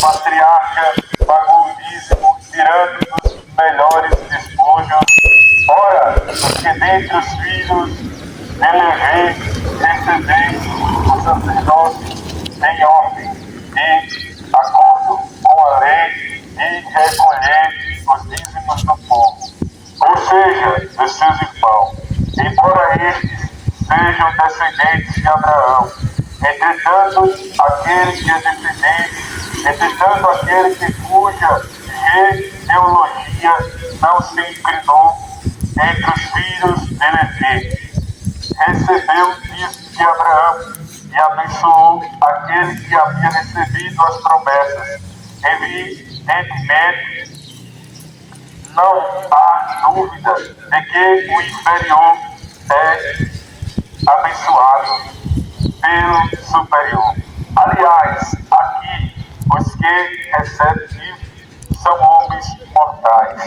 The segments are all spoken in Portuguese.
patriarca pagou o dízimo, tirando dos melhores despojos. Ora, porque dentre os filhos de Levi recebei o sacerdócio em ordem, de acordo com a lei, de recolher os dízimos do povo, ou seja, dos seus irmãos, embora estes sejam descendentes de Abraão. Entretanto, aquele que é descendente, entretanto, aquele que cuja genealogia não se inclinou entre os filhos de Levi, recebeu o dízimo de Abraão e abençoou aquele que havia recebido as promessas. Evidentemente, não há dúvida de que o inferior é abençoado pelo superior. Aliás, aqui, os que recebem dízimo são homens mortais.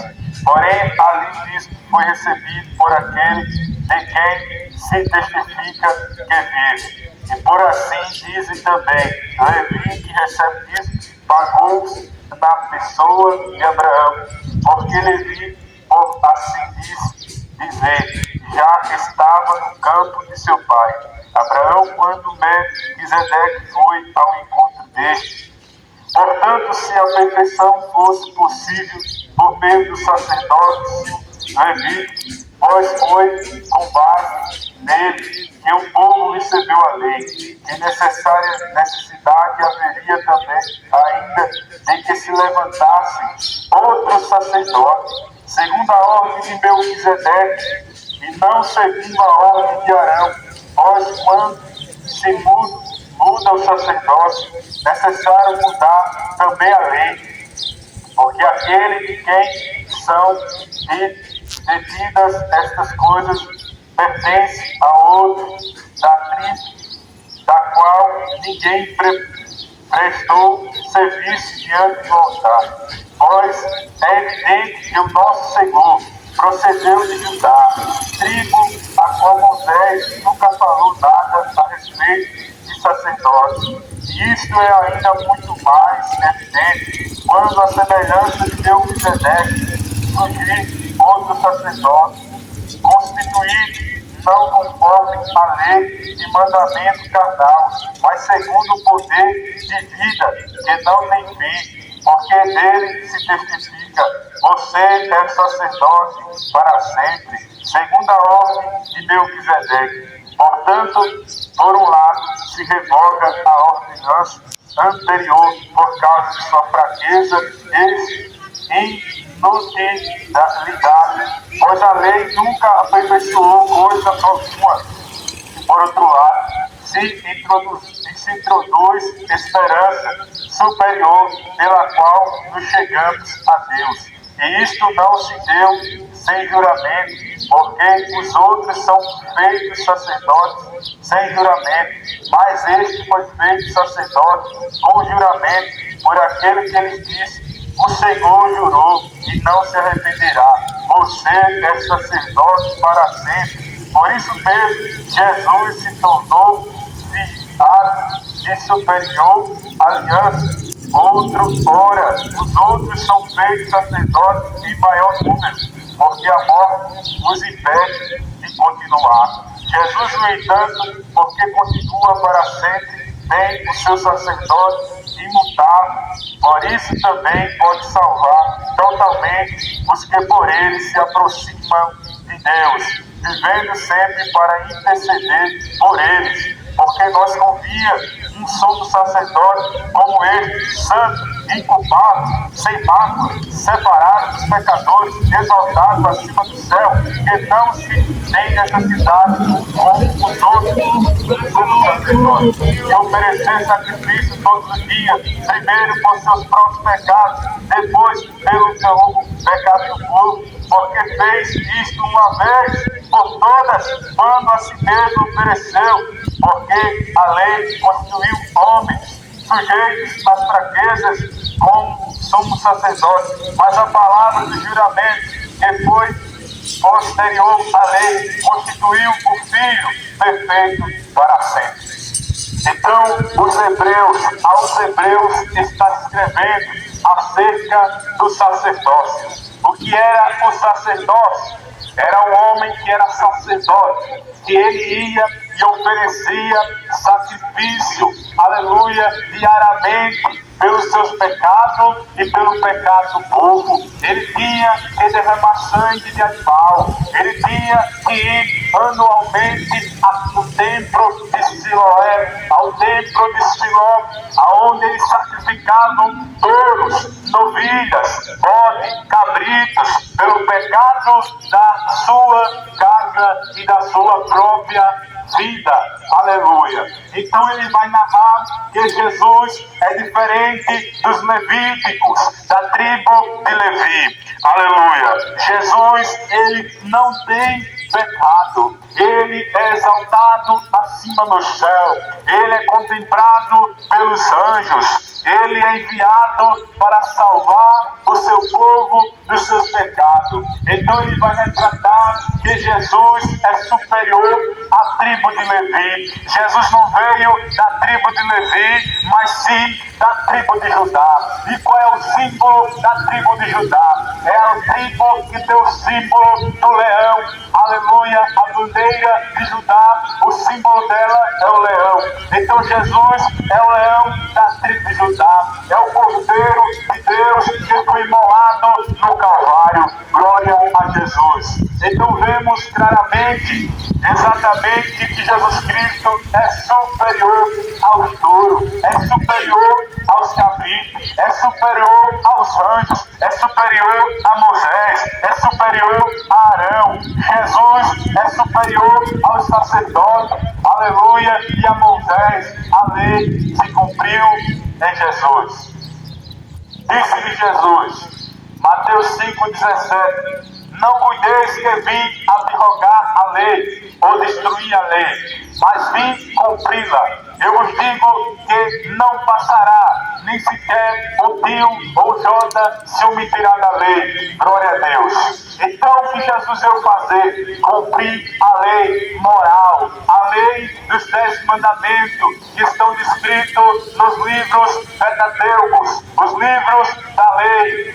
Porém, além disso, foi recebido por aquele de quem se testifica que vive. E por assim dizem também, Levi, que recebe dízimo, pagou na pessoa de Abraão, porque Levi, por assim dizer, já estava no campo de seu pai. Abraão, quando Melquisedeque foi ao encontro deste. Portanto, se a perfeição fosse possível por meio do sacerdócio levita, pois foi com base nele que o povo recebeu a lei, que necessidade haveria também ainda de que se levantasse outro sacerdote, segundo a ordem de Melquisedeque, e não segundo a ordem de Arão, pois quando se muda o sacerdócio, necessário mudar também a lei, porque aquele de quem são detidas estas coisas pertence a outro da tribo, da qual ninguém prestou serviço diante do altar. Pois é evidente que o nosso Senhor procedeu de Judá, tribo a qual Moisés nunca falou nada a respeito de sacerdócio. E isto é ainda muito mais evidente quando a semelhança de Melquisedeque surgir outro sacerdote, constituído não conforme a lei de mandamento carnal, mas segundo o poder de vida que não tem fim, porque dele se testifica: você é sacerdote para sempre, segundo a ordem de Melquisedeque. Portanto, por um lado, se revoga a ordenança anterior por causa de sua fraqueza e inutilidade, pois a lei nunca aperfeiçoou coisa alguma. Por outro lado, se introduz esperança superior pela qual nos chegamos a Deus. E isto não se deu sem juramento, porque os outros são feitos sacerdotes sem juramento, mas este foi feito sacerdote com juramento por aquele que lhes disse: o Senhor jurou e não se arrependerá, você é sacerdote para sempre. Por isso mesmo, Jesus se tornou fiado de superior aliança. Ora, os outros são feitos sacerdotes em maior número, porque a morte os impede de continuar. Jesus, no entanto, porque continua para sempre, tem o seu sacerdote imutável, por isso também pode salvar totalmente os que por ele se aproximam de Deus, vivendo sempre para interceder por eles, porque nós convia um sumo sacerdote como este, santo, inculpado, sem mácula, separado dos pecadores, exaltado acima do céu, que não se tem necessidade como os outros sumos sacerdotes, que oferecer sacrifício todos os dias, primeiro por seus próprios pecados, depois pelo pecado do povo, porque fez isto uma vez por todas, quando a si mesmo ofereceu, porque a lei constituiu homens sujeitos às fraquezas como sumo sacerdote, mas a palavra do juramento, que foi posterior à lei, constituiu o Filho perfeito para sempre. Então, aos Hebreus está escrevendo acerca do sacerdócio. O que era o sacerdócio? Era um homem que era sacerdote, que ele ia e oferecia sacrifício, aleluia, diariamente, pelos seus pecados e pelo pecado do povo. Ele tinha que derramar sangue de animal, ele tinha que ir anualmente no templo de Siloé, ao templo de Siló, aonde eles sacrificavam touros, novilhas, bode, cabritos, pelo pecado da sua casa e da sua própria vida, aleluia. Então ele vai narrar que Jesus é diferente dos levíticos, da tribo de Levi, aleluia. Jesus, ele não tem pecado, ele é exaltado acima no céu, ele é contemplado pelos anjos, ele é enviado para salvar o seu povo dos seus pecados. Então ele vai retratar que Jesus é superior à tribo de Levi. Jesus não veio da tribo de Levi, mas sim da tribo de Judá. E qual é o símbolo da tribo de Judá? É a tribo que tem o símbolo do leão, aleluia. A bandeira de Judá, o símbolo dela é o leão. Então Jesus é o leão da tribo de Judá, é o Cordeiro de Deus que foi imolado no Calvário. Glória a Jesus. Então vemos claramente, exatamente, que Jesus Cristo é superior ao touro, é superior aos cabritos, é superior aos anjos, é superior a Moisés, é superior a Arão. Jesus é superior aos sacerdotes, aleluia, e a Moisés. A lei se cumpriu em Jesus. Disse-lhe Jesus, Mateus 5,17, não cuideis que vim abrogar a lei ou destruir a lei, mas vim cumpri-la. Eu vos digo que não passará, nem sequer o Tio ou Jota se omitirá da lei. Glória a Deus. Então o que Jesus veio fazer? Cumprir a lei moral, a lei dos 10 mandamentos que estão descritos nos livros Pentateucos, os livros da lei,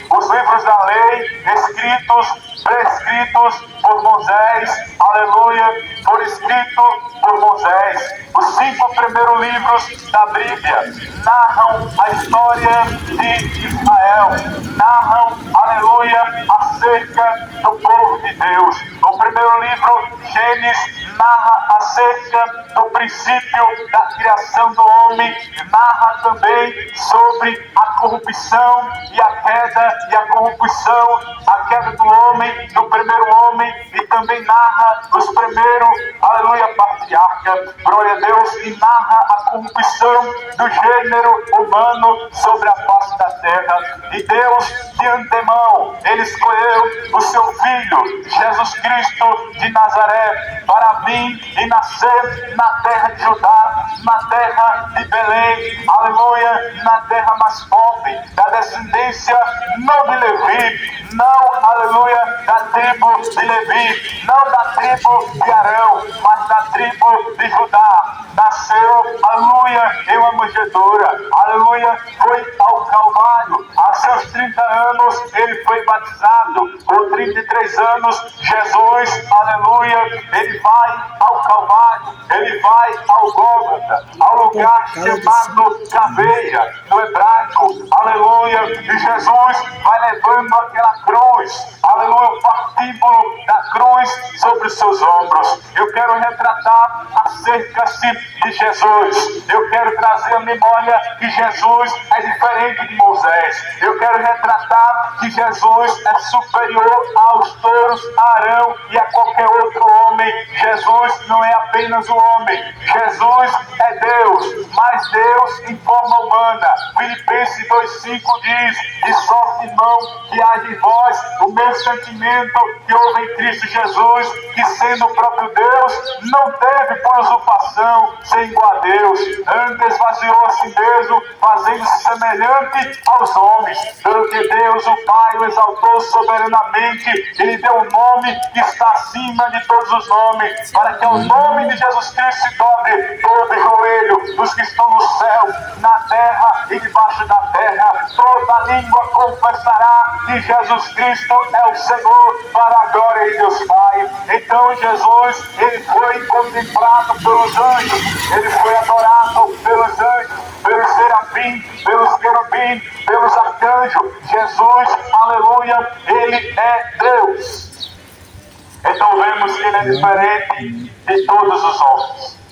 prescritos por Moisés, aleluia, por escrito por Moisés. Os 5 primeiros livros da Bíblia narram a história de Israel, narram, aleluia, acerca do povo de Deus. O primeiro livro, Gênesis, narra acerca do princípio da criação do homem, narra também sobre a corrupção e a corrupção, a queda do homem, do primeiro homem, e também narra os primeiros, aleluia, patriarcas, glória a Deus, e narra a corrupção do gênero humano sobre a face da terra. E Deus, de antemão, ele escolheu o seu Filho, Jesus Cristo de Nazaré, para vir e nascer na terra de Judá, na terra de Belém, aleluia, na terra mais pobre, da descendência não de Levi, não, aleluia, da tribo de Levi, não da tribo de Arão, mas da tribo de Judá. Nasceu, aleluia, em uma manjedoura, aleluia, foi ao Calvário. A seus 30 anos ele foi batizado. Com 33 anos, Jesus, aleluia, ele vai ao Calvário, ele vai ao Gólgota, ao lugar chamado Caveira, no hebraico, aleluia, e Jesus vai levando aquela cruz, aleluia, o partíbulo da cruz sobre os seus ombros. Eu quero retratar acerca-se de Jesus. Eu quero trazer a memória que Jesus é diferente de Moisés. Eu quero retratar que Jesus é superior aos touros, a Arão e a qualquer outro homem. Jesus não é apenas um homem. Jesus é Deus, mas Deus em forma humana. Filipenses 2,5 diz, de sorte, irmão, que haja em vós o mesmo sentimento que houve em Cristo Jesus, que sendo o próprio Deus, não teve por usurpação ser igual a Deus, antes esvaziou a si mesmo, fazendo-se semelhante aos homens, pelo que Deus, o Pai, o exaltou soberanamente, Ele deu um nome que está acima de todos os nomes, para que ao nome de Jesus Cristo se dobre todo joelho dos que estão no céu, na terra e debaixo da terra. Toda língua confessará que Jesus Cristo é o Senhor, para a glória de Deus Pai. Então Jesus, Ele foi contemplado pelos anjos, Ele foi adorado pelos anjos, pelos serafins, pelos querubins, pelos arcanjos. Jesus, aleluia, Ele é Deus. Então vemos que Ele é diferente de todos os homens.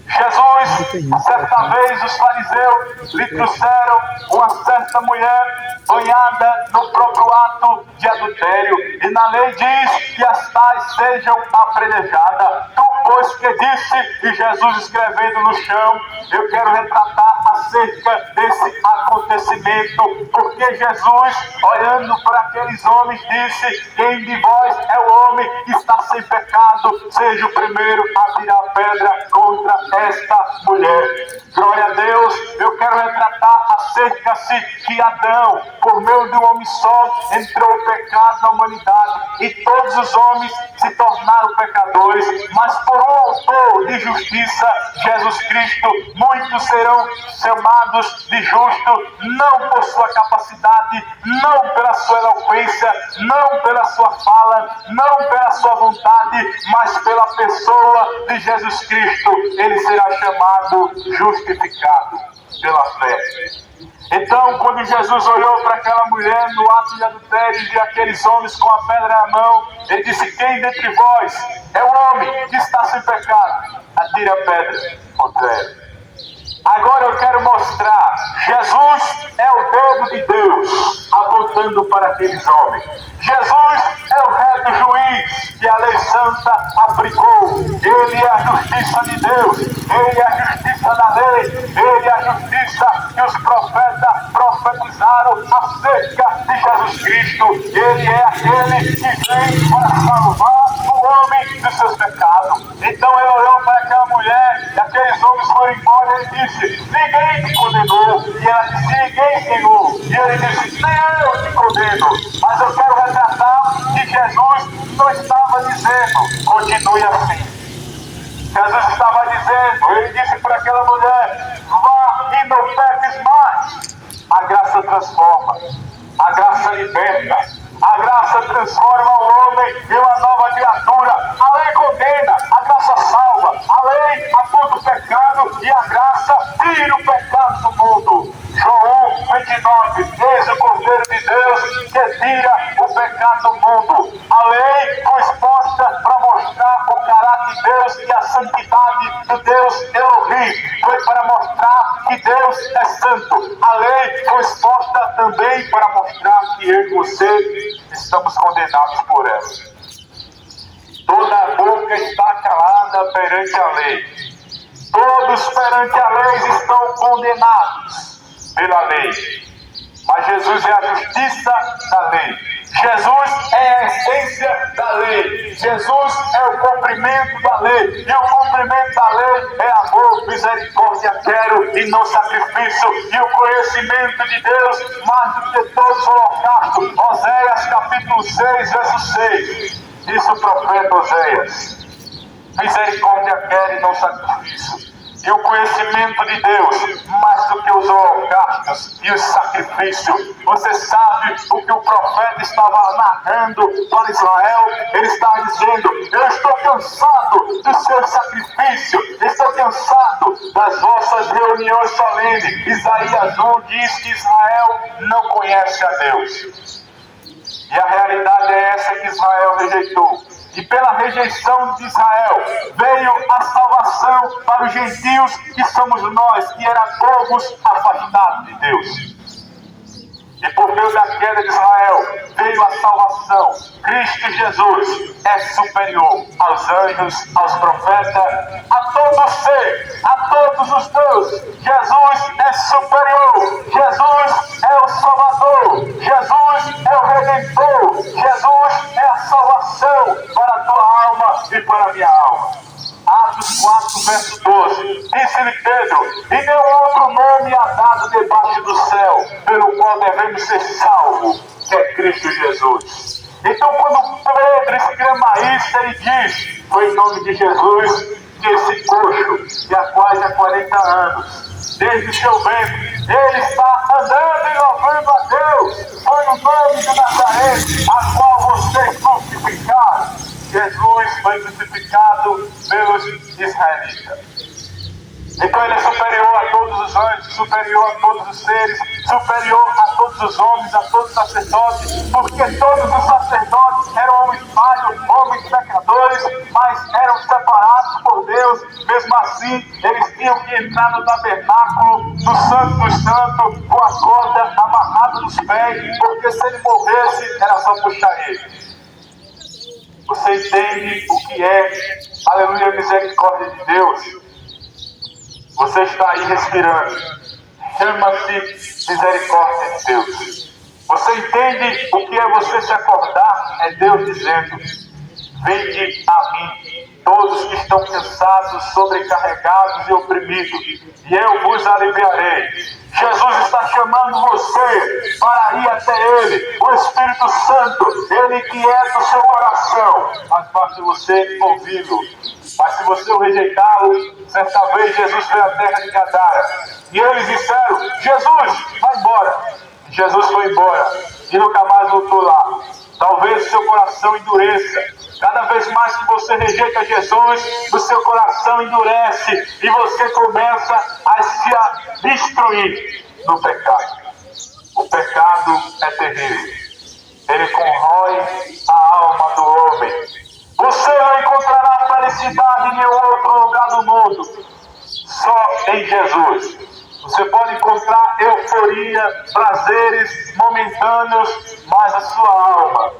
Jesus, certa vez os fariseus lhe trouxeram uma certa mulher banhada no próprio ato de adultério, e na lei diz que as tais sejam apedrejadas. Tu, pois, que disse, e Jesus escrevendo no chão, eu quero retratar acerca desse acontecimento, porque Jesus, olhando para aqueles homens, disse: quem de vós é o homem que está sem pecado, seja o primeiro a tirar pedra contra esta mulher. Glória a Deus. Eu quero retratar acerca-se que Adão, por meio de um homem só, entrou o pecado na humanidade, e todos os homens se tornaram pecadores, mas por um autor de justiça, Jesus Cristo, muitos serão chamados de justo, não por sua capacidade, não pela sua eloquência, não pela sua fala, não pela sua vontade, mas pela pessoa de Jesus Cristo. Ele será chamado justificado pela fé. Então, quando Jesus olhou para aquela mulher no ato de adultério e viu aqueles homens com a pedra na mão, Ele disse: quem dentre vós é o homem que está sem pecado? Atire a pedra contra ela. Agora eu quero mostrar, Jesus é o dedo de Deus apontando para aqueles homens. Jesus é o reto juiz que a lei santa aplicou. Ele é a justiça de Deus, Ele é a justiça da lei, Ele é a justiça que os profetas profetizaram acerca de Jesus Cristo. Ele é aquele que vem para salvar o homem dos seus pecados. Então ele olhou para aquela mulher e aqueles homens foram embora, e ele disse: ninguém te condenou. E ela disse: ninguém, Senhor. E ele disse: nem eu te condeno. Mas eu quero retratar que Jesus não estava dizendo: continue assim. Jesus estava dizendo, Ele disse para aquela mulher: vá e não peques mais. A graça transforma, a graça liberta, a graça transforma o homem em uma nova criatura. A lei condena, a graça salva. A lei aponta o pecado e a graça tira o pecado do mundo. João 29, eis o Cordeiro de Deus que tira o pecado do mundo. A lei foi exposta para mostrar o caráter de Deus e a santidade de Deus Elohim. Foi para mostrar que Deus é santo. A lei foi exposta também para mostrar que eu e você estamos condenados por ela. Toda a boca está calada perante a lei. Todos perante a lei estão condenados pela lei. Mas Jesus é a justiça da lei. Jesus é a essência da lei. Jesus é o cumprimento da lei. E o cumprimento da lei é amor, misericórdia, quero e não sacrifício. E o conhecimento de Deus mais do que todos os holocaustos. Oséias capítulo 6, verso 6. Diz o profeta Oséias: misericórdia quero e não sacrifício. E o conhecimento de Deus, mais do que os holocaustos e os sacrifícios. Você sabe o que o profeta estava narrando para Israel? Ele estava dizendo: eu estou cansado do seu sacrifício, estou cansado das vossas reuniões solenes. Isaías 1 diz que Israel não conhece a Deus. E a realidade é essa que Israel rejeitou. E pela rejeição de Israel veio a salvação para os gentios, que somos nós, que eram povos afastados de Deus. E por meio da queda de Israel veio a salvação. Cristo Jesus é superior aos anjos, aos profetas, a todo ser, a todos os deuses. Jesus é superior. Jesus é o Salvador. Jesus é o Redentor. Jesus é a salvação para a tua alma e para a minha alma. Atos 4, verso 12. Disse-lhe Pedro: e nenhum outro nome há dado debaixo do céu, pelo qual devemos devemos ser salvos, que é Cristo Jesus. Então, quando Pedro, esse gramaísta, ele diz: foi em nome de Jesus que esse coxo, que há quase 40 anos, desde o seu ventre, ele está andando e louvando a Deus. Foi no nome de Nazaré, a qual vocês crucificaram. Jesus foi crucificado pelos israelitas. Então ele é superior a todos os anjos, superior a todos os seres, superior a todos os homens, a todos os sacerdotes, porque todos os sacerdotes eram homens falhos, homens pecadores, mas eram separados por Deus. Mesmo assim, eles tinham que entrar no tabernáculo, no Santo dos Santos, com a corda amarrada nos pés, porque se ele morresse, era só puxar ele. Você entende o que é, aleluia, misericórdia de Deus? Você está aí respirando. Chama-se misericórdia de Deus. Você entende o que é você se acordar? É Deus dizendo: vinde a mim, todos que estão cansados, sobrecarregados e oprimidos, e eu vos aliviarei. Jesus está chamando você para ir até Ele. O Espírito Santo, Ele quieta o seu coração, mas basta você ouvi-lo. Mas se você o rejeitá-lo, certa vez Jesus veio à terra de Gadara, e eles disseram: Jesus, vai embora. Jesus foi embora e nunca mais voltou lá. Talvez o seu coração endureça. Cada vez mais que você rejeita Jesus, o seu coração endurece e você começa a se destruir no pecado. O pecado é terrível. Ele corrói a alma do homem. Você não encontrará felicidade em nenhum outro lugar do mundo, só em Jesus. Você pode encontrar euforia, prazeres momentâneos, mas a sua alma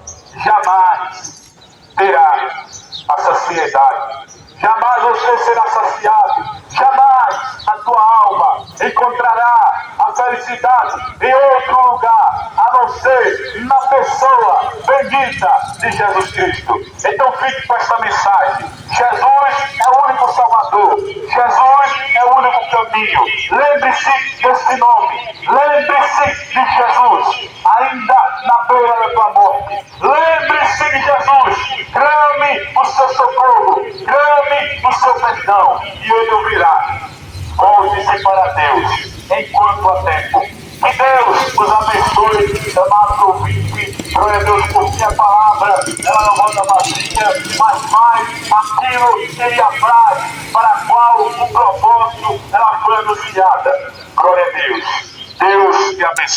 jamais terá a saciedade. Jamais você será saciado. Jamais a tua alma encontrará a felicidade em outro lugar, a não ser na pessoa bendita de Jesus Cristo. Então fique com essa mensagem. Jesus é o único Salvador. Jesus é o único caminho. Lembre-se desse nome. Lembre-se de Jesus, ainda na beira da tua morte. Lembre-se de Jesus. Clame o seu socorro. Clame o seu perdão. E Ele ouvirá. Volte-se para Deus enquanto há tempo. Que Deus os abençoe, amados ouvintes. Glória a Deus, porque a palavra ela não volta vazia, mas faz aquilo que Ele apraz, para a qual o propósito ela foi anunciada. Glória a Deus. Deus te abençoe.